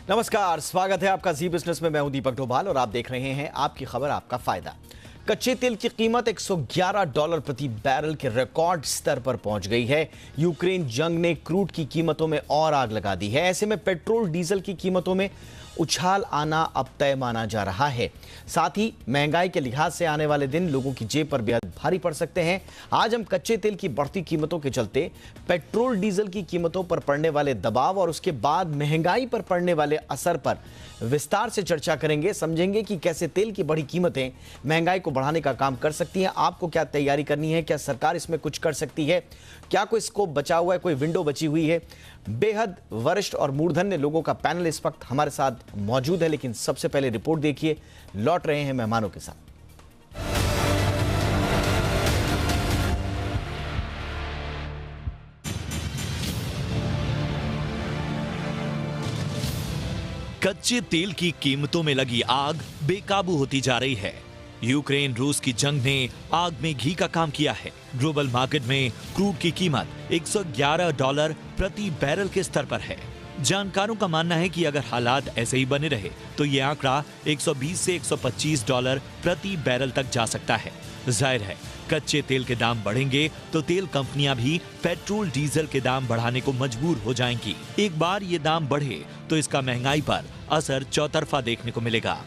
नमस्कार, स्वागत है आपका जी बिजनेस में। मैं हूं दीपक डोभाल और आप देख रहे हैं आपकी खबर आपका फायदा। कच्चे तेल की कीमत $111 प्रति बैरल के रिकॉर्ड स्तर पर पहुंच गई है। यूक्रेन जंग ने क्रूड की कीमतों में और आग लगा दी है। ऐसे में पेट्रोल डीजल की कीमतों में उछाल आना अब तय माना जा रहा है। साथ ही महंगाई के लिहाज से आने वाले दिन लोगों की जेब पर बेहद भारी पड़ सकते हैं। आज हम कच्चे तेल की बढ़ती कीमतों के चलते पेट्रोल डीजल की कीमतों पर पड़ने वाले दबाव और उसके बाद महंगाई पर पड़ने वाले असर पर विस्तार से चर्चा करेंगे। समझेंगे कि कैसे तेल की बढ़ी कीमतें महंगाई को बढ़ाने का काम कर सकती हैं। आपको क्या तैयारी करनी है, क्या सरकार इसमें कुछ कर सकती है, क्या कोई स्कोप बचा हुआ है, कोई विंडो बची हुई है। बेहद वरिष्ठ और मूर्धन्य लोगों का पैनल इस वक्त हमारे साथ मौजूद है, लेकिन सबसे पहले रिपोर्ट देखिए। लौट रहे हैं मेहमानों के साथ। कच्चे तेल की कीमतों में लगी आग बेकाबू होती जा रही है। यूक्रेन रूस की जंग ने आग में घी का काम किया है। ग्लोबल मार्केट में क्रूड की कीमत $111 प्रति बैरल के स्तर पर है। जानकारों का मानना है कि अगर हालात ऐसे ही बने रहे तो ये आंकड़ा $120 से $125 प्रति बैरल तक जा सकता है। जाहिर है, कच्चे तेल के दाम बढ़ेंगे तो तेल कंपनियां भी पेट्रोल डीजल के दाम बढ़ाने को मजबूर हो जाएंगी। एक बार ये दाम बढ़े तो इसका महंगाई पर असर चौतरफा देखने को मिलेगा।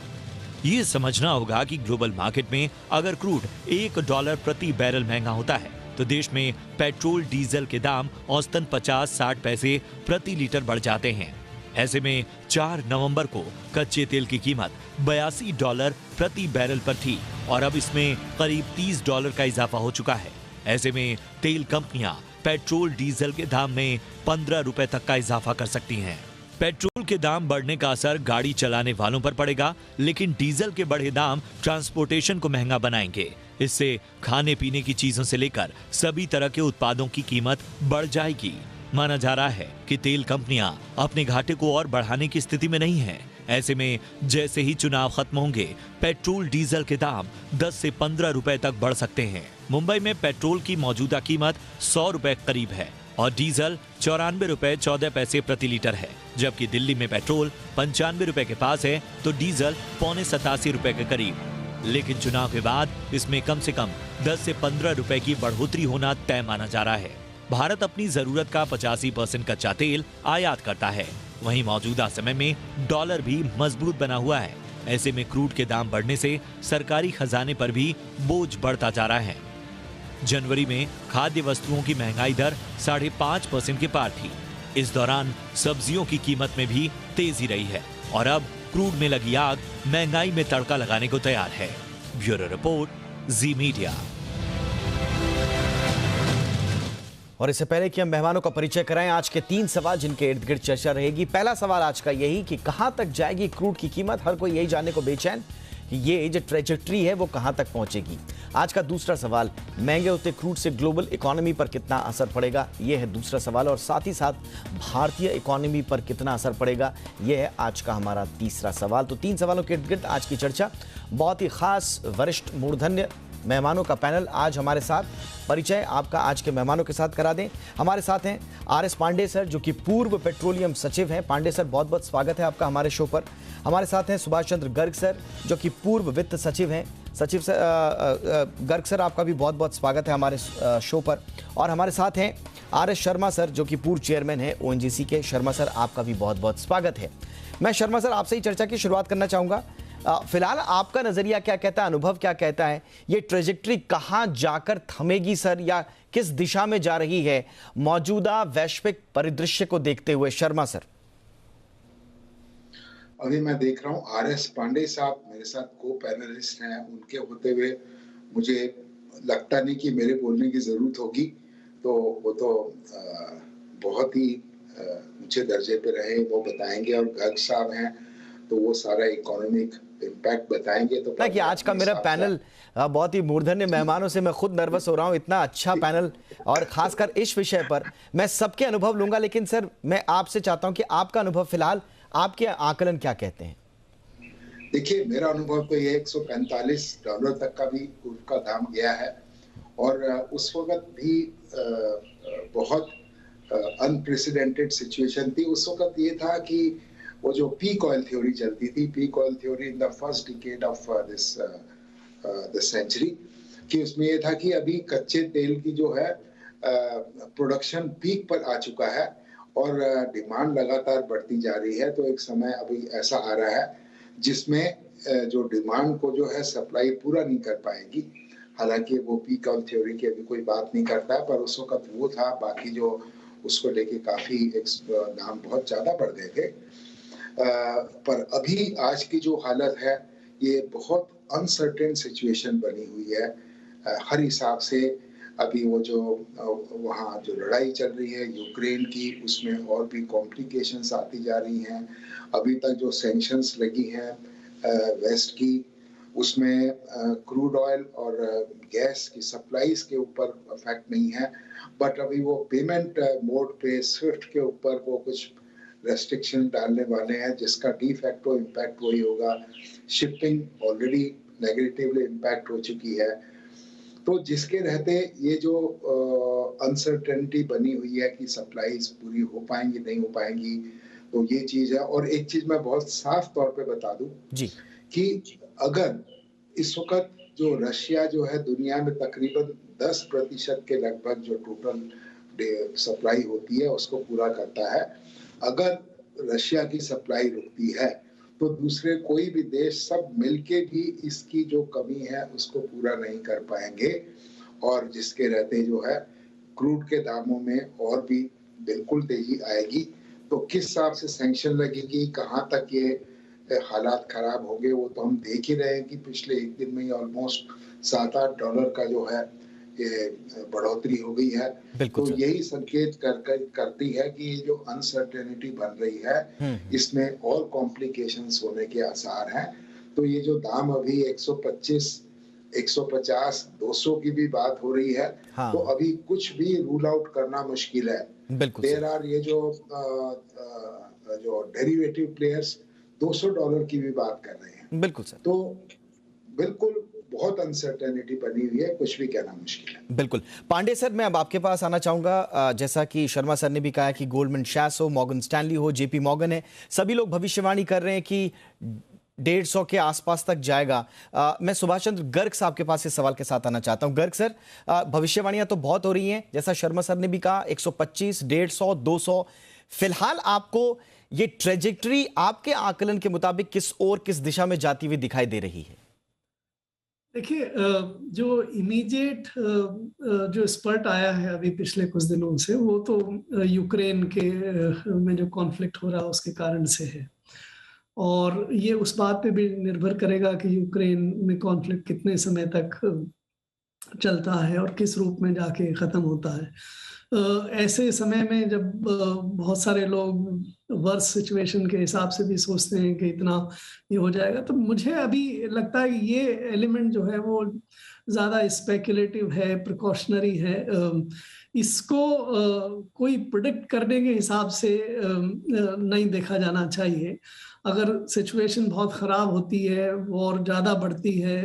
ये समझना होगा कि ग्लोबल मार्केट में अगर क्रूड $1 प्रति बैरल महंगा होता है तो देश में पेट्रोल डीजल के दाम औसतन 50-60 पैसे प्रति लीटर बढ़ जाते हैं। ऐसे में 4 नवंबर को कच्चे तेल की कीमत $82 प्रति बैरल पर थी और अब इसमें करीब $30 का इजाफा हो चुका है। ऐसे में तेल कंपनियां पेट्रोल डीजल के दाम में ₹15 तक का इजाफा कर सकती हैं। पेट्रोल के दाम बढ़ने का असर गाड़ी चलाने वालों पर पड़ेगा, लेकिन डीजल के बढ़े दाम ट्रांसपोर्टेशन को महंगा बनाएंगे। इससे खाने पीने की चीजों से लेकर सभी तरह के उत्पादों की कीमत बढ़ जाएगी। माना जा रहा है कि तेल कंपनियां अपने घाटे को और बढ़ाने की स्थिति में नहीं हैं। ऐसे में जैसे ही चुनाव खत्म होंगे, पेट्रोल डीजल के दाम 10 से ₹15 तक बढ़ सकते हैं। मुंबई में पेट्रोल की मौजूदा कीमत ₹100 करीब है और डीजल ₹94.14 प्रति लीटर है, जबकि दिल्ली में पेट्रोल ₹95 के पास है तो डीजल ₹87 के करीब। लेकिन चुनाव के बाद इसमें कम से कम 10 से ₹15 की बढ़ोतरी होना तय माना जा रहा है। भारत अपनी जरूरत का 85% कच्चा तेल आयात करता है। वहीं मौजूदा समय में डॉलर भी मजबूत बना हुआ है। ऐसे में क्रूड के दाम बढ़ने से सरकारी खजाने पर भी बोझ बढ़ता जा रहा है। जनवरी में खाद्य वस्तुओं की महंगाई दर 5.5% के पार थी। इस दौरान सब्जियों की कीमत में भी तेजी रही है और अब क्रूड में लगी आग महंगाई में तड़का लगाने को तैयार है। ब्यूरो रिपोर्ट, जी मीडिया। और इससे पहले कि हम मेहमानों का परिचय कराएं, आज के 3 सवाल जिनके इर्द गिर्द चर्चा रहेगी। पहला सवाल आज का यही कि कहां तक जाएगी क्रूड की कीमत। हर कोई यही जानने को बेचैन कि ये जो ट्रेजेक्ट्री है वो कहां तक पहुंचेगी। आज का दूसरा सवाल, महंगे होते क्रूड से ग्लोबल इकोनॉमी पर कितना असर पड़ेगा, ये है दूसरा सवाल। और साथ ही साथ भारतीय इकोनॉमी पर कितना असर पड़ेगा, ये है आज का हमारा तीसरा सवाल। तो 3 सवालों के इर्द गिर्द आज की चर्चा। बहुत ही खास वरिष्ठ मूर्धन्य मेहमानों का पैनल आज हमारे साथ। परिचय आपका आज के मेहमानों के साथ करा दें। हमारे साथ हैं आर.एस. पांडे सर, जो कि पूर्व पेट्रोलियम सचिव हैं। पांडे सर, बहुत बहुत स्वागत है आपका हमारे शो पर। हमारे साथ हैं सुभाष चंद्र गर्ग सर, जो कि पूर्व वित्त सचिव हैं। सचिव सर गर्ग सर, आपका भी बहुत बहुत स्वागत है हमारे शो पर। और हमारे साथ हैं आर.एस. शर्मा सर, जो कि पूर्व चेयरमैन हैं ONGC के। शर्मा सर, आपका भी बहुत बहुत स्वागत है। मैं शर्मा सर आपसे ही चर्चा की शुरुआत करना चाहूँगा। फिलहाल आपका नजरिया क्या कहता है, अनुभव क्या कहता है, ये ट्रेजेक्ट्री कहां जाकर थमेगी सर, या किस दिशा में जा रही है मौजूदा वैश्विक परिदृश्य को देखते हुए। शर्मा सर। अभी मैं देख रहा हूँ आर.एस. पांडे साहब मेरे साथ को पैनलिस्ट हैं, उनके होते हुए मुझे लगता नहीं कि मेरे बोलने की जरूरत होगी। तो वो तो बहुत ही ऊंचे दर्जे पे रहे, वो बताएंगे। और गर्ग साहब हैं तो वो सारा इकोनॉमिक इम्पैक्ट बताएंगे। तो कि आज का मेरा पैनल बहुत ही मूर्धन्य मेहमानों से मैं खुद नर्वस हो रहा हूं। इतना अच्छा पैनल, और खासकर इस विषय पर मैं सबके अनुभव लूंगा। लेकिन सर, मैं आपसे चाहता हूं कि आपका अनुभव, फिलहाल आपके आकलन क्या कहते हैं। देखिए, मेरा अनुभव तो ये $145 तक का भी उसका दाम गया है। और उस वक्त भी बहुत अनप्रेसिडेंटेड सिचुएशन थी। उस वक्त ये था कि वो जो पीक ऑयल थ्योरी चलती थी, peak oil theory in the first decade of the century, कि उसमें ये था कि अभी कच्चे तेल की जो है प्रोडक्शन पीक पर आ चुका है और डिमांड लगातार बढ़ती जा रही है। तो एक समय अभी ऐसा आ रहा है जिसमें जो डिमांड को जो है सप्लाई पूरा नहीं कर पाएगी। हालांकि वो पीक ऑयल थ्योरी की अभी कोई बात नहीं करता है, पर उस वक्त वो था, बाकी जो उसको लेके काफी दाम बहुत ज्यादा बढ़ गए थे। पर अभी आज की जो हालत है, ये बहुत अनसर्टेन सिचुएशन बनी हुई है। हर हिसाब से अभी वो जो वहाँ जो लड़ाई चल रही है यूक्रेन की, उसमें और भी कॉम्प्लिकेशंस आती जा रही हैं। अभी तक जो सैंक्शंस लगी हैं वेस्ट की, उसमें क्रूड ऑयल और गैस की सप्लाईज के ऊपर इफेक्ट नहीं है, बट अभी वो पेमेंट मोड पे स्विफ्ट के ऊपर वो कुछ रेस्ट्रिक्शन डालने वाले हैं, जिसका डी फैक्टो इम्पैक्ट वही होगा। शिपिंग ऑलरेडी नेगेटिवली इम्पैक्ट हो चुकी है। तो जिसके रहते ये जो अनसर्टेनिटी बनी हुई है कि सप्लाईज पूरी हो पाएंगी नहीं हो पाएंगी, तो ये चीज है। और एक चीज मैं बहुत साफ तौर पे बता दूं जी कि अगर इस वक्त जो रशिया जो है दुनिया में तकरीबन 10% के लगभग जो टोटल सप्लाई होती है उसको पूरा करता है, अगर रशिया की सप्लाई रुकती है तो दूसरे कोई भी देश सब मिलके भी इसकी जो कमी है उसको पूरा नहीं कर पाएंगे, और जिसके रहते जो है क्रूड के दामों में और भी बिल्कुल तेजी आएगी। तो किस हिसाब से सैंक्शन लगेगी, कहाँ तक ये हालात खराब होंगे, वो तो हम देख ही रहे हैं कि पिछले एक दिन में ही ऑलमोस्ट $7-8 का जो है ये बढ़ोतरी हो गई है। तो यही संकेत करती है कि ये जो अनसर्टेनिटी बन रही है इसमें और कॉम्प्लिकेशंस होने के आसार हैं। तो ये जो दाम अभी 125, 150, 200 की भी बात हो रही है, हाँ। तो अभी कुछ भी रूल आउट करना मुश्किल है। देयर आर ये जो डेरिवेटिव प्लेयर्स $200 की भी बात कर रहे हैं। बिल्कुल सर। तो बिल्कुल बहुत अनसर्टेनिटी बनी हुई है, कुछ भी कहना मुश्किल है। बिल्कुल। पांडे सर, मैं अब आपके पास आना चाहूंगा। जैसा कि शर्मा सर ने भी कहा कि गोल्डमैन सैक्स हो, मॉर्गन स्टैनली हो, जेपी मॉर्गन है, सभी लोग भविष्यवाणी कर रहे हैं कि 150 के आसपास तक जाएगा। मैं सुभाष चंद्र गर्ग साहब के पास इस सवाल के साथ आना चाहता हूं। गर्ग सर, भविष्यवाणियां तो बहुत हो रही हैं, जैसा शर्मा सर ने भी कहा 125, 150, 200। फिलहाल आपको ये ट्रेजेक्टरी आपके आकलन के मुताबिक किस ओर, किस दिशा में जाती हुई दिखाई दे रही है? देखिए, जो इमीडिएट जो स्पर्ट आया है अभी पिछले कुछ दिनों से, वो तो यूक्रेन के में जो कॉन्फ्लिक्ट हो रहा है उसके कारण से है। और ये उस बात पे भी निर्भर करेगा कि यूक्रेन में कॉन्फ्लिक्ट कितने समय तक चलता है और किस रूप में जाके ख़त्म होता है। ऐसे समय में जब बहुत सारे लोग वर्स सिचुएशन के हिसाब से भी सोचते हैं कि इतना ये हो जाएगा, तो मुझे अभी लगता है कि ये एलिमेंट जो है वो ज़्यादा स्पेकुलेटिव है, प्रिकॉशनरी है। इसको कोई प्रिडिक्ट करने के हिसाब से नहीं देखा जाना चाहिए। अगर सिचुएशन बहुत ख़राब होती है, वॉर ज़्यादा बढ़ती है,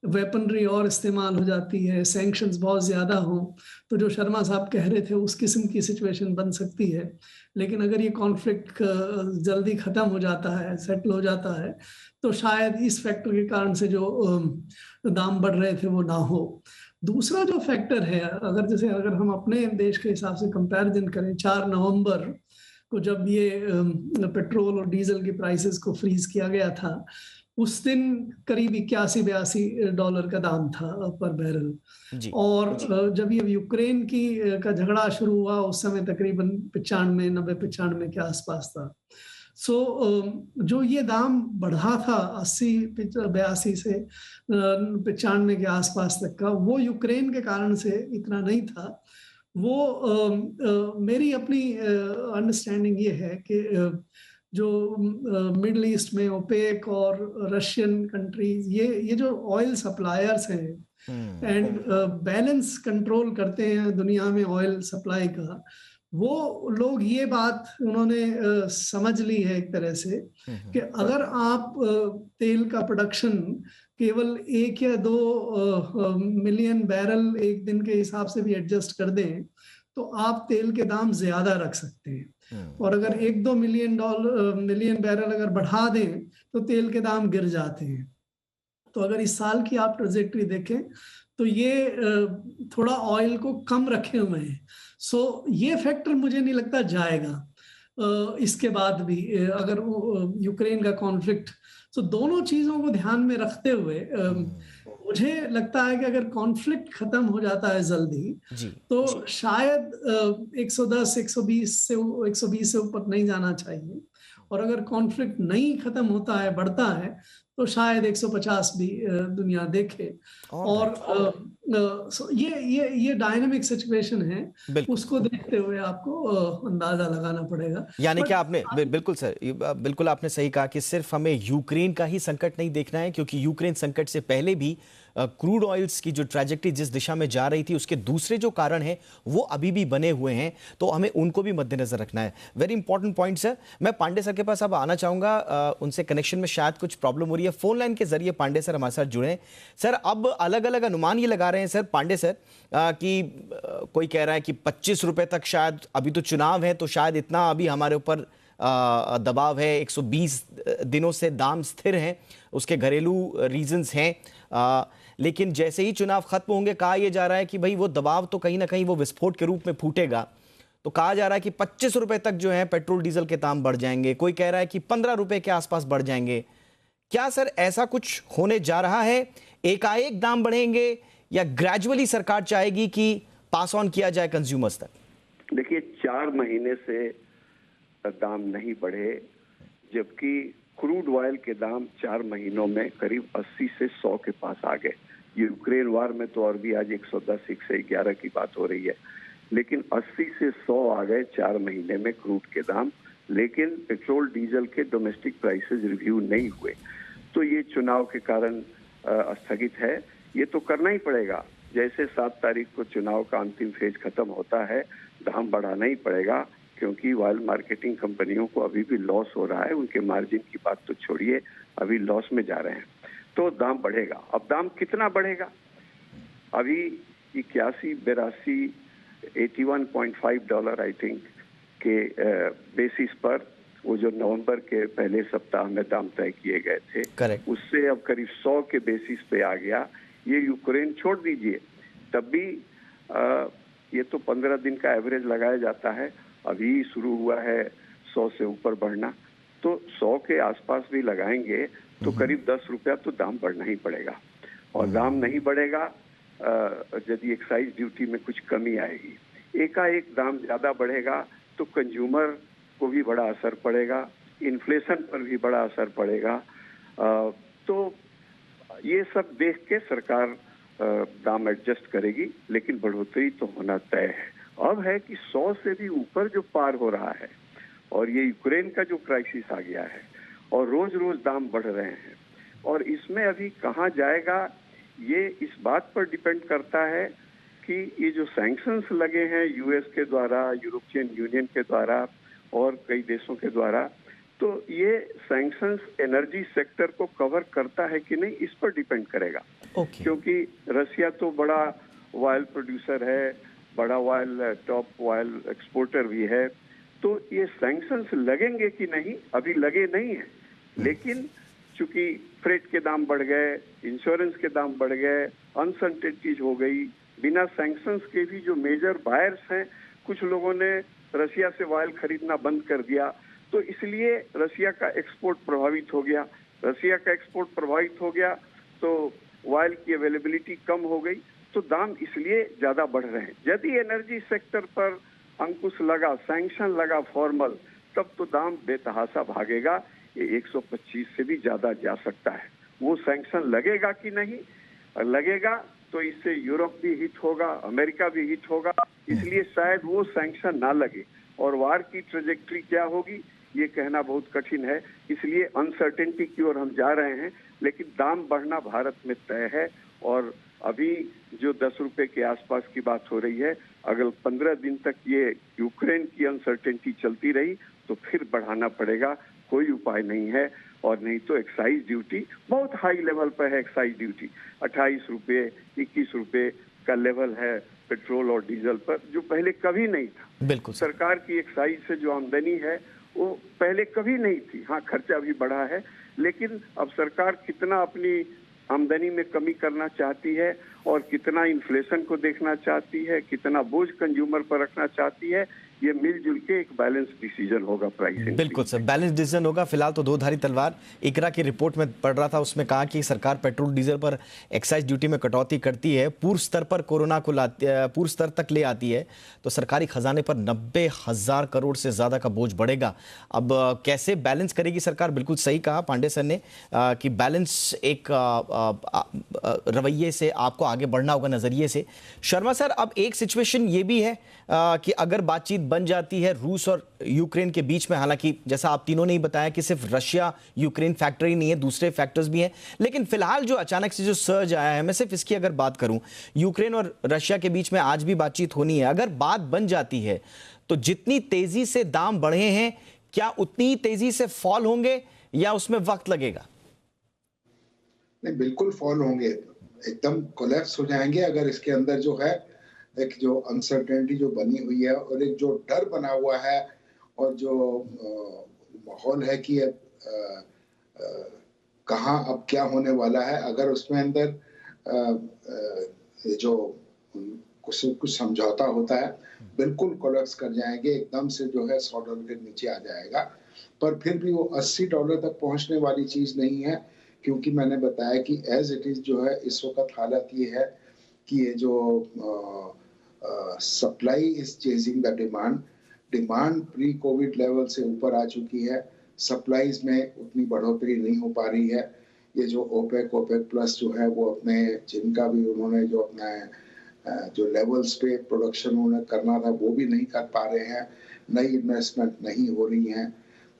वेपनरी और इस्तेमाल हो जाती है, सैंक्शंस बहुत ज़्यादा हों, तो जो शर्मा साहब कह रहे थे उस किस्म की सिचुएशन बन सकती है। लेकिन अगर ये कॉन्फ्लिक्ट जल्दी ख़त्म हो जाता है, सेटल हो जाता है, तो शायद इस फैक्टर के कारण से जो दाम बढ़ रहे थे वो ना हो। दूसरा जो फैक्टर है, अगर हम अपने देश के हिसाब से कंपैरिजन करें, 4 नवंबर को जब ये पेट्रोल और डीजल की प्राइसेस को फ्रीज किया गया था, उस दिन करीब $81-82 का दाम था पर बैरल। और जब ये यूक्रेन का झगड़ा शुरू हुआ, उस समय तकरीबन 95 के आसपास था। जो ये दाम बढ़ा था 82 से 95 के आसपास तक का, वो यूक्रेन के कारण से इतना नहीं था। वो मेरी अपनी अंडरस्टैंडिंग ये है कि जो मिडल ईस्ट में ओपेक और रशियन कंट्रीज, ये जो ऑयल सप्लायर्स हैं एंड बैलेंस कंट्रोल करते हैं दुनिया में ऑयल सप्लाई का, वो लोग ये बात उन्होंने समझ ली है एक तरह से कि अगर आप तेल का प्रोडक्शन केवल 1 या 2 मिलियन बैरल एक दिन के हिसाब से भी एडजस्ट कर दें, तो आप तेल के दाम ज्यादा रख सकते हैं। और अगर 1-2 मिलियन बैरल अगर बढ़ा दें तो तेल के दाम गिर जाते हैं। तो अगर इस साल की आप ट्रेजेक्टरी देखें तो ये थोड़ा ऑयल को कम रखे हुए हैं। सो ये फैक्टर मुझे नहीं लगता जाएगा इसके बाद भी अगर यूक्रेन का कॉन्फ्लिक्ट। तो दोनों चीजों को ध्यान में रखते हुए मुझे लगता है कि अगर कॉन्फ्लिक्ट खत्म हो जाता है जल्दी तो शायद 110 120 से ऊपर नहीं जाना चाहिए, और अगर कॉन्फ्लिक्ट नहीं खत्म होता है, बढ़ता है, तो शायद 150 भी दुनिया देखे। और ये डायनामिक सिचुएशन है, उसको देखते हुए आपको अंदाजा लगाना पड़ेगा। यानी कि आपने बिल्कुल सर, बिल्कुल आपने सही कहा कि सिर्फ हमें यूक्रेन का ही संकट नहीं देखना है, क्योंकि यूक्रेन संकट से पहले भी क्रूड ऑयल्स की जो ट्रैजेक्टरी जिस दिशा में जा रही थी उसके दूसरे जो कारण हैं वो अभी भी बने हुए हैं, तो हमें उनको भी मद्देनजर रखना है। Very important point sir. मैं पांडे सर के पास अब आना चाहूंगा, उनसे कनेक्शन में शायद कुछ प्रॉब्लम हो रही है। फोन लाइन के जरिए पांडे सर हमारे साथ जुड़े हैं। सर, अब अलग अलग अनुमान ये लगा रहे हैं सर पांडे सर कि कोई कह रहा है कि 25 रुपए तक, शायद अभी तो चुनाव है तो शायद इतना अभी हमारे ऊपर दबाव है, 120 दिनों से दाम स्थिर हैं, उसके घरेलू रीजंस हैं, लेकिन जैसे ही चुनाव खत्म होंगे कहा यह जा रहा है कि भाई वो दबाव तो कहीं ना कहीं वो विस्फोट के रूप में फूटेगा। तो कहा जा रहा है कि 25 रुपए तक जो है पेट्रोल डीजल के दाम बढ़ जाएंगे, कोई कह रहा है कि 15 रुपए के आसपास बढ़ जाएंगे। क्या सर ऐसा कुछ होने जा रहा है? एकाएक दाम बढ़ेंगे या ग्रेजुअली सरकार चाहेगी कि पास ऑन किया जाए कंज्यूमर्स तक? देखिए, 4 महीने से दाम नहीं बढ़े, जबकि क्रूड ऑयल के दाम 4 महीनों में करीब 80 से 100 के पास आ गए। यूक्रेन वार में तो और भी आज 110 से 11 की बात हो रही है, लेकिन 80 से 100 आ गए 4 महीने में क्रूड के दाम। लेकिन पेट्रोल डीजल के डोमेस्टिक प्राइसेस रिव्यू नहीं हुए, तो ये चुनाव के कारण स्थगित है। ये तो करना ही पड़ेगा, जैसे 7 तारीख को चुनाव का अंतिम फेज खत्म होता है, दाम बढ़ाना ही पड़ेगा, क्योंकि ऑयल मार्केटिंग कंपनियों को अभी भी लॉस हो रहा है। उनके मार्जिन की बात तो छोड़िए, अभी लॉस में जा रहे हैं, तो दाम बढ़ेगा। अब दाम कितना बढ़ेगा? अभी 81-82 $81.5 आई थिंक के बेसिस पर वो जो नवंबर के पहले सप्ताह में दाम तय किए गए थे, Correct. उससे अब करीब 100 के बेसिस पे आ गया। ये यूक्रेन छोड़ दीजिए, तब भी ये तो 15 दिन का एवरेज लगाया जाता है, अभी शुरू हुआ है 100 से ऊपर बढ़ना, तो 100 के आसपास भी लगाएंगे तो करीब 10 रुपया तो दाम बढ़ना ही पड़ेगा। और दाम नहीं बढ़ेगा यदि एक्साइज ड्यूटी में कुछ कमी आएगी। एकाएक दाम ज्यादा बढ़ेगा तो कंज्यूमर को भी बड़ा असर पड़ेगा, इन्फ्लेशन पर भी बड़ा असर पड़ेगा। तो ये सब देख के सरकार दाम एडजस्ट करेगी, लेकिन बढ़ोतरी तो होना तय है। अब है कि 100 से भी ऊपर जो पार हो रहा है, और ये यूक्रेन का जो क्राइसिस आ गया है, और रोज रोज दाम बढ़ रहे हैं, और इसमें अभी कहाँ जाएगा ये इस बात पर डिपेंड करता है कि ये जो सैंक्शंस लगे हैं यूएस के द्वारा, यूरोपियन यूनियन के द्वारा और कई देशों के द्वारा, तो ये सैंक्शंस एनर्जी सेक्टर को कवर करता है कि नहीं, इस पर डिपेंड करेगा। क्योंकि रसिया तो बड़ा ऑयल प्रोड्यूसर है, बड़ा ऑयल टॉप ऑयल एक्सपोर्टर भी है, तो ये सैंक्शंस लगेंगे कि नहीं, अभी लगे नहीं है, लेकिन चूंकि फ्रेट के दाम बढ़ गए, इंश्योरेंस के दाम बढ़ गए, अनसर्टेनिटीज हो गई, बिना सैंक्शंस के भी जो मेजर बायर्स हैं, कुछ लोगों ने रसिया से ऑयल खरीदना बंद कर दिया, तो इसलिए रसिया का एक्सपोर्ट प्रभावित हो गया। रसिया का एक्सपोर्ट प्रभावित हो गया तो ऑयल की अवेलेबिलिटी कम हो गई, तो दाम इसलिए ज्यादा बढ़ रहे हैं। यदि एनर्जी सेक्टर पर अंकुश लगा, सैंक्शन लगा फॉर्मल, तब तो दाम बेतहाशा भागेगा, ये 125 से भी ज्यादा जा सकता है। वो सैंक्शन लगेगा कि नहीं, लगेगा तो इससे यूरोप भी हिट होगा, अमेरिका भी हिट होगा, इसलिए शायद वो सैंक्शन ना लगे। और वार की ट्रेजेक्टरी क्या होगी ये कहना बहुत कठिन है, इसलिए अनसर्टेनिटी की ओर हम जा रहे हैं, लेकिन दाम बढ़ना भारत में तय है। और अभी जो 10 रुपए के आसपास की बात हो रही है, अगर 15 दिन तक ये यूक्रेन की अनसर्टेनिटी चलती रही तो फिर बढ़ाना पड़ेगा, कोई उपाय नहीं है। और नहीं तो एक्साइज ड्यूटी बहुत हाई लेवल पर है, एक्साइज ड्यूटी 28 रुपये, 21 रुपये, का लेवल है पेट्रोल और डीजल पर, जो पहले कभी नहीं था। बिल्कुल सर। सरकार की एक्साइज से जो आमदनी है वो पहले कभी नहीं थी। हाँ, खर्चा भी बढ़ा है, लेकिन अब सरकार कितना अपनी आमदनी में कमी करना चाहती है और कितना इन्फ्लेशन को देखना चाहती है, कितना बोझ कंज्यूमर पर रखना चाहती है, ये मिलजुल के एक बैलेंस डिसीजन होगा प्राइसिंग। बिल्कुल सर, बैलेंस डिसीजन होगा। फिलहाल तो दो धारी तलवार। इकरा की रिपोर्ट में पढ़ रहा था, उसमें कहा कि सरकार पेट्रोल डीजल पर एक्साइज ड्यूटी में कटौती करती है, पूर्व स्तर पर कोरोना को पूर्व स्तर तक ले आती है, तो सरकारी खजाने पर 90,000 करोड़ से ज्यादा का बोझ बढ़ेगा। अब कैसे बैलेंस करेगी सरकार? बिल्कुल सही कहा पांडे सर ने कि बैलेंस एक रवैये से आपको आगे बढ़ना होगा, नजरिए से। शर्मा सर, अब एक सिचुएशन ये भी है कि अगर बातचीत बन जाती है रूस और यूक्रेन के बीच में, हालांकि जैसा आप तीनों ने ही बताया कि सिर्फ रशिया यूक्रेन फैक्टर ही नहीं है, दूसरे फैक्टर्स भी हैं, लेकिन फिलहाल जो अचानक से जो सर्ज आया है, मैं सिर्फ इसकी अगर बात करूं, यूक्रेन और रशिया के बीच में आज भी बातचीत होनी है, अगर बात बन जाती है तो जितनी तेजी से दाम बढ़े हैं, क्या उतनी ही तेजी से फॉल होंगे या उसमें वक्त लगेगा? नहीं, बिल्कुल फॉल होंगे, एकदम कोलैप्स हो जाएंगे अगर इसके अंदर जो है एक जो अनसर्टेनिटी जो बनी हुई है और एक जो डर बना हुआ है और जो माहौल है कि कहाँ अब क्या होने वाला है, अगर उसमें अंदर जो कुछ समझौता होता है, बिल्कुल कोलैप्स कर जाएंगे, एकदम से जो है $100 के नीचे आ जाएगा। पर फिर भी वो $80 तक पहुंचने वाली चीज नहीं है, क्योंकि मैंने बताया कि एज इट इज जो है इस वक्त हालत ये है कि ये जो supply is chasing the demand pre Covid level से ऊपर आ चुकी है, सप्लाईज में उतनी बढ़ोतरी नहीं हो पा रही है। ये जो ओपेक प्लस जो है वो अपने जिनका भी उन्होंने जो अपना जो लेवल्स पे प्रोडक्शन उन्हें करना था वो भी नहीं कर पा रहे हैं, नई इन्वेस्टमेंट नहीं हो रही हैं।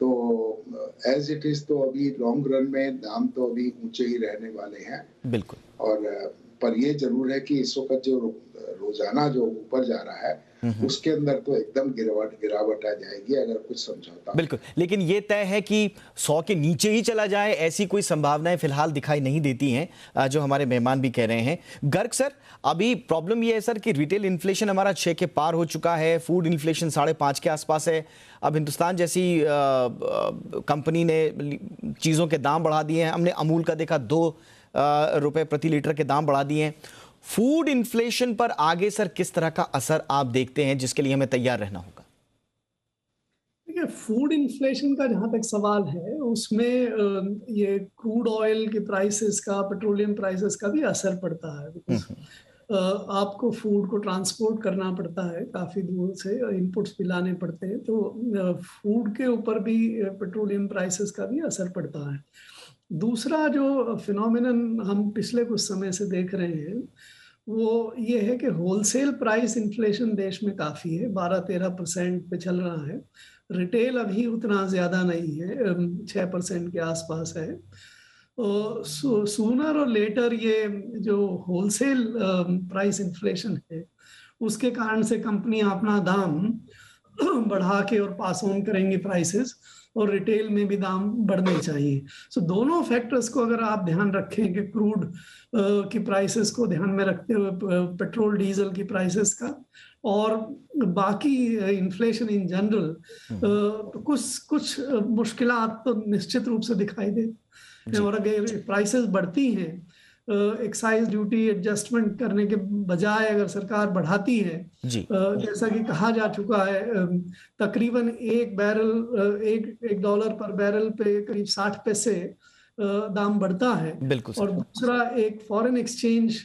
तो एज इट इज तो अभी लॉन्ग रन में दाम तो अभी ऊंचे ही रहने वाले हैं। बिल्कुल। और पर ये जरूर है कि इस वक्त जो रोजाना जो ऊपर जा रहा है उसके अंदर तो एकदम गिरावट आ जाएगी अगर कुछ समझौता। बिल्कुल, लेकिन ये तय है कि 100 के नीचे ही चला जाए, ऐसी कोई संभावनाएं फिलहाल दिखाई नहीं देती हैं, जो हमारे मेहमान भी कह रहे हैं। गर्ग सर, अभी प्रॉब्लम ये है सर कि रिटेल इन्फ्लेशन हमारा 6 के पार हो चुका है, फूड इन्फ्लेशन 5.5 के आसपास है। अब हिंदुस्तान जैसी कंपनी ने चीज़ों के दाम बढ़ा दिए हैं, हमने अमूल का देखा 2 रुपए प्रति लीटर के दाम बढ़ा दिए हैं। फूड इन्फ्लेशन पर आगे सर किस तरह का असर आप देखते हैं, जिसके लिए हमें तैयार रहना होगा? देखिए, फूड इन्फ्लेशन का जहां तक सवाल है, उसमें ये क्रूड ऑयल के प्राइसेस का, पेट्रोलियम प्राइसेस का भी असर पड़ता है। आपको फूड को ट्रांसपोर्ट करना पड़ता है, काफी दूर से इनपुट्स भी लाने पड़ते हैं, तो फूड के ऊपर भी पेट्रोलियम प्राइसेस का भी असर पड़ता है। दूसरा जो फिनोमिनन हम पिछले कुछ समय से देख रहे हैं वो ये है कि होलसेल प्राइस इन्फ्लेशन देश में काफ़ी है, 12-13% पे चल रहा है। रिटेल अभी उतना ज़्यादा नहीं है, 6% के आसपास है। सूनर और लेटर ये जो होलसेल प्राइस इन्फ्लेशन है उसके कारण से कंपनियां अपना दाम बढ़ा के और पास ऑन करेंगी प्राइसेस, और रिटेल में भी दाम बढ़ने चाहिए। सो दोनों फैक्टर्स को अगर आप ध्यान रखें कि क्रूड की प्राइसेस को ध्यान में रखते हुए पेट्रोल डीजल की प्राइसेस का और बाकी इन्फ्लेशन इन जनरल, तो कुछ मुश्किलात तो निश्चित रूप से दिखाई दे। और अगर प्राइसेस बढ़ती हैं, एक्साइज ड्यूटी एडजस्टमेंट करने के बजाय अगर सरकार बढ़ाती है, जैसा कि कहा जा चुका है, तकरीबन एक $1 पर बैरल पे करीब 60 पैसे दाम बढ़ता है। और दूसरा एक foreign exchange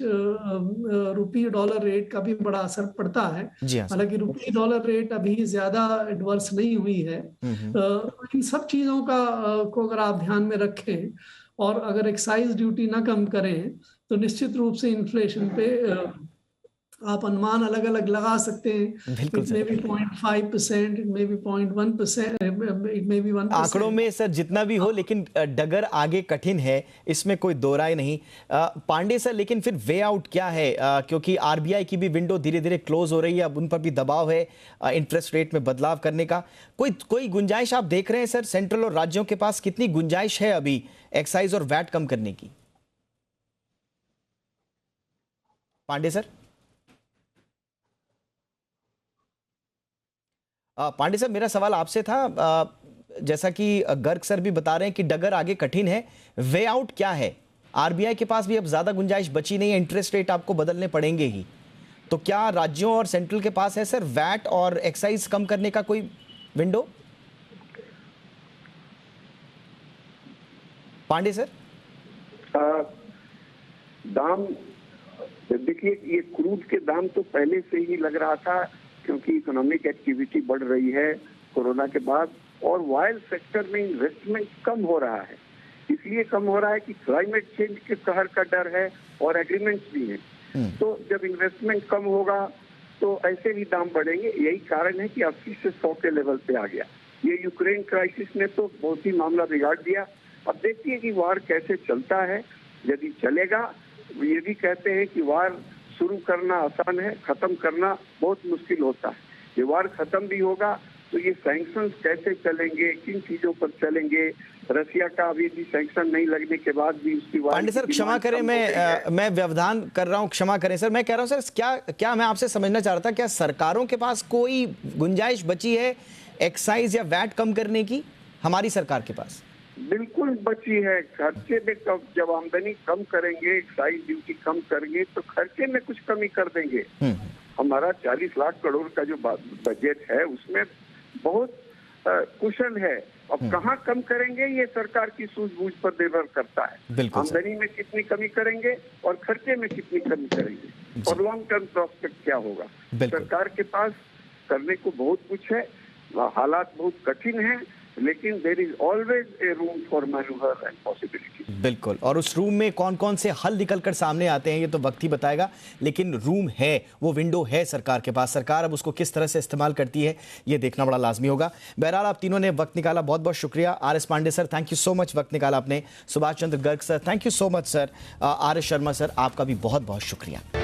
rupee dollar rate का भी बड़ा असर पड़ता है। हालांकि रुपी डॉलर रेट अभी ज्यादा एडवर्स नहीं हुई है। इन सब चीजों को अगर आप ध्यान में रखें और अगर एक्साइज ड्यूटी ना कम करें तो निश्चित रूप से इन्फ्लेशन पे आप अनुमान अलग अलग लगा सकते हैं। It may be 0.5%, it may be 0.1%, it may be 1%। आंकड़ों में सर जितना भी हो, लेकिन डगर आगे कठिन है, इसमें कोई दो राय नहीं। पांडे सर, लेकिन फिर वे आउट क्या है? क्योंकि आरबीआई की भी विंडो धीरे धीरे क्लोज हो रही है, अब उन पर भी दबाव है इंटरेस्ट रेट में बदलाव करने का। कोई गुंजाइश आप देख रहे हैं सर? सेंट्रल और राज्यों के पास कितनी गुंजाइश है अभी एक्साइज और वैट कम करने की? पांडे सर। पांडे साहब, मेरा सवाल आपसे था, जैसा कि गर्ग सर भी बता रहे हैं कि डगर आगे कठिन है, वे आउट क्या है? आरबीआई के पास भी अब ज्यादा गुंजाइश बची नहीं है, इंटरेस्ट रेट आपको बदलने पड़ेंगे ही, तो क्या राज्यों और सेंट्रल के पास है सर वैट और एक्साइज कम करने का कोई विंडो? पांडे सर, दाम देखिए, ये क्रूड के दाम तो पहले से ही लग रहा था, क्योंकि इकोनॉमिक एक्टिविटी बढ़ रही है कोरोना के बाद, और ऑयल सेक्टर में इन्वेस्टमेंट कम हो रहा है। इसलिए कम हो रहा है कि क्लाइमेट चेंज के कहर का डर है और एग्रीमेंट्स भी हैं। तो जब इन्वेस्टमेंट कम होगा तो ऐसे भी दाम बढ़ेंगे। यही कारण है कि 80 से 100 के लेवल पे आ गया। ये यूक्रेन क्राइसिस ने तो बहुत ही मामला बिगाड़ दिया। अब देखिए कि वार कैसे चलता है। यदि चलेगा, ये भी कहते हैं कि वार शुरू करना आसान है, खत्म करना बहुत मुश्किल होता है। ये वार खत्म भी होगा तो ये सैंक्शंस कैसे चलेंगे, किन चीजों पर चलेंगे? रशिया का अभी भी सैंक्शन नहीं लगने के बाद भी उसकी पांडे सर क्षमा करें, मैं व्यवधान कर रहा हूं, क्षमा करें सर। मैं कह रहा हूं सर, क्या मैं आपसे समझना चाह रहा था, क्या सरकारों के पास कोई गुंजाइश बची है एक्साइज या वैट कम करने की? हमारी सरकार के पास बिल्कुल बची है। खर्चे में जब आमदनी कम करेंगे, एक्साइज ड्यूटी कम करेंगे, तो खर्चे में कुछ कमी कर देंगे। हमारा 40 लाख करोड़ का जो बजट है उसमें बहुत कुशन है। अब कहाँ कम करेंगे ये सरकार की सूझबूझ पर निर्भर करता है। आमदनी में कितनी कमी करेंगे और खर्चे में कितनी कमी करेंगे, और लॉन्ग टर्म प्रोस्पेक्ट क्या होगा। सरकार के पास करने को बहुत कुछ है, हालात बहुत कठिन है, लेकिन there is always a room for manoeuvre and possibility. बिल्कुल, और उस रूम में कौन कौन से हल निकलकर सामने आते हैं ये तो वक्त ही बताएगा, लेकिन रूम है, वो विंडो है सरकार के पास। सरकार अब उसको किस तरह से इस्तेमाल करती है ये देखना बड़ा लाजमी होगा। बहरहाल आप तीनों ने वक्त निकाला, बहुत बहुत शुक्रिया। R S Pandey sir, thank you so much, वक्त निकाला आपने। Subhash Chandra Garg sir, thank you so much sir. R S Sharma sir, आपका भी बहुत बहुत शुक्रिया।